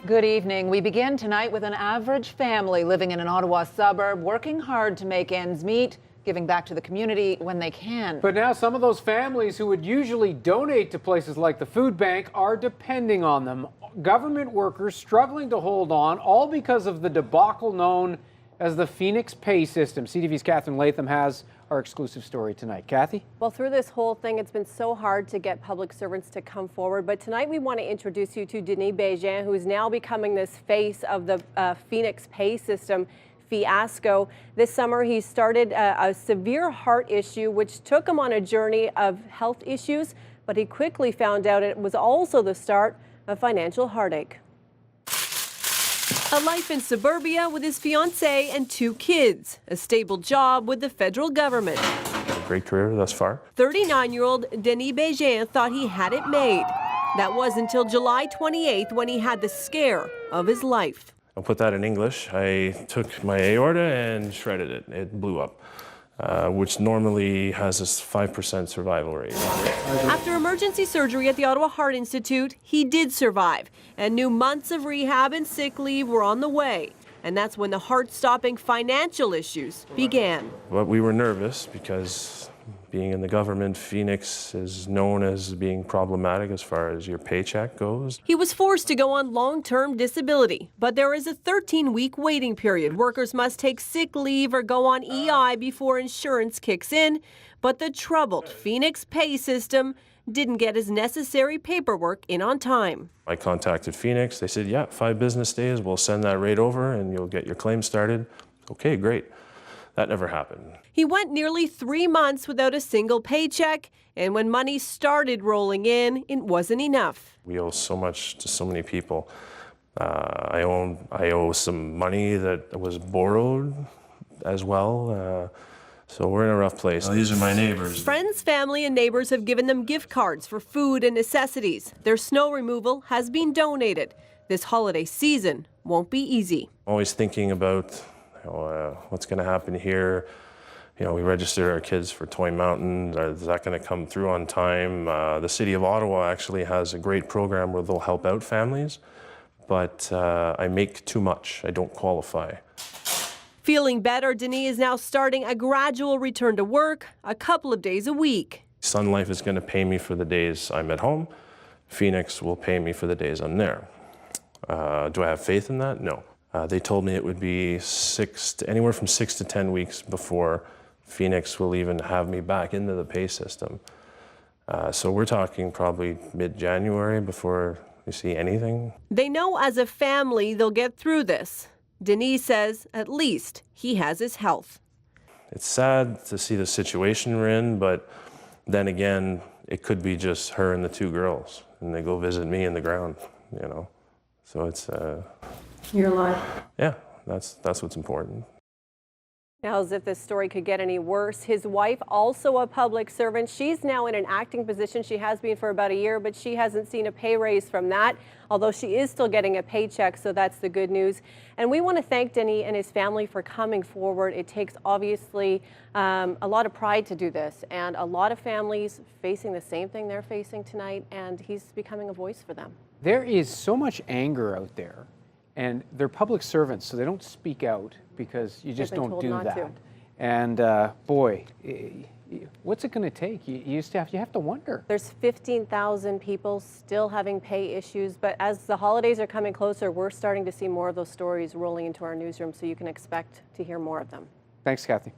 Good evening. We begin tonight with an average family living in an Ottawa suburb, working hard to make ends meet, giving back to the community when they can. But now some of those families who would usually donate to places like the food bank are depending on them. Government workers struggling to hold on, all because of the debacle known as the Phoenix pay system. CTV's Catherine Latham has our exclusive story tonight. Kathy? Well, through this whole thing, it's been so hard to get public servants to come forward. But tonight we want to introduce you to Denis Bégin, who is now becoming this face of the Phoenix pay system fiasco. This summer, he started a severe heart issue, which took him on a journey of health issues. But he quickly found out it was also the start of financial heartache. A life in suburbia with his fiancée and 2 kids. A stable job with the federal government. A great career thus far. 39-year-old Denis Bégin thought he had it made. That was until July 28th when he had the scare of his life. I'll put that in English. I took my aorta and shredded it. It blew up, which normally has a 5% survival rate. After emergency surgery at the Ottawa Heart Institute, he did survive and knew months of rehab and sick leave were on the way. And that's when the heart-stopping financial issues began. But we were nervous because being in the government, Phoenix is known as being problematic as far as your paycheck goes. He was forced to go on long-term disability, but there is a 13-week waiting period. Workers must take sick leave or go on EI before insurance kicks in. But the troubled Phoenix pay system didn't get his necessary paperwork in on time. I contacted Phoenix. They said, yeah, 5 business days, we'll send that rate over and you'll get your claim started. Okay, great. That never happened. He went nearly 3 months without a single paycheck, and when money started rolling in, it wasn't enough. We owe so much to so many people. I owe some money that was borrowed as well. So we're in a rough place. Well, these are my neighbors. Friends, family, and neighbors have given them gift cards for food and necessities. Their snow removal has been donated. This holiday season won't be easy. Always thinking about what's going to happen here. You know, we registered our kids for Toy Mountain. Is that going to come through on time? The city of Ottawa actually has a great program where they'll help out families, but I make too much. I don't qualify. Feeling better, Denis is now starting a gradual return to work, a couple of days a week. Sun Life is going to pay me for the days I'm at home. Phoenix will pay me for the days I'm there. Do I have faith in that? No. They told me it would be anywhere from 6 to 10 weeks before Phoenix will even have me back into the pay system. So we're talking probably mid-January before we see anything. They know as a family they'll get through this. Denis says at least he has his health. It's sad to see the situation we're in, but then again, it could be just her and the 2 girls, and they go visit me in the ground, you know. So it's You're alive. Yeah, that's what's important. Now, as if this story could get any worse, his wife, also a public servant, she's now in an acting position. She has been for about a year, but she hasn't seen a pay raise from that, although she is still getting a paycheck, so that's the good news. And we want to thank Denis and his family for coming forward. It takes, obviously, a lot of pride to do this, and a lot of families facing the same thing they're facing tonight, and he's becoming a voice for them. There is so much anger out there, and they're public servants, so they don't speak out because you just don't do that. And boy, what's it going to take? You have to wonder. There's 15,000 people still having pay issues, but as the holidays are coming closer, we're starting to see more of those stories rolling into our newsroom, so you can expect to hear more of them. Thanks, Kathy.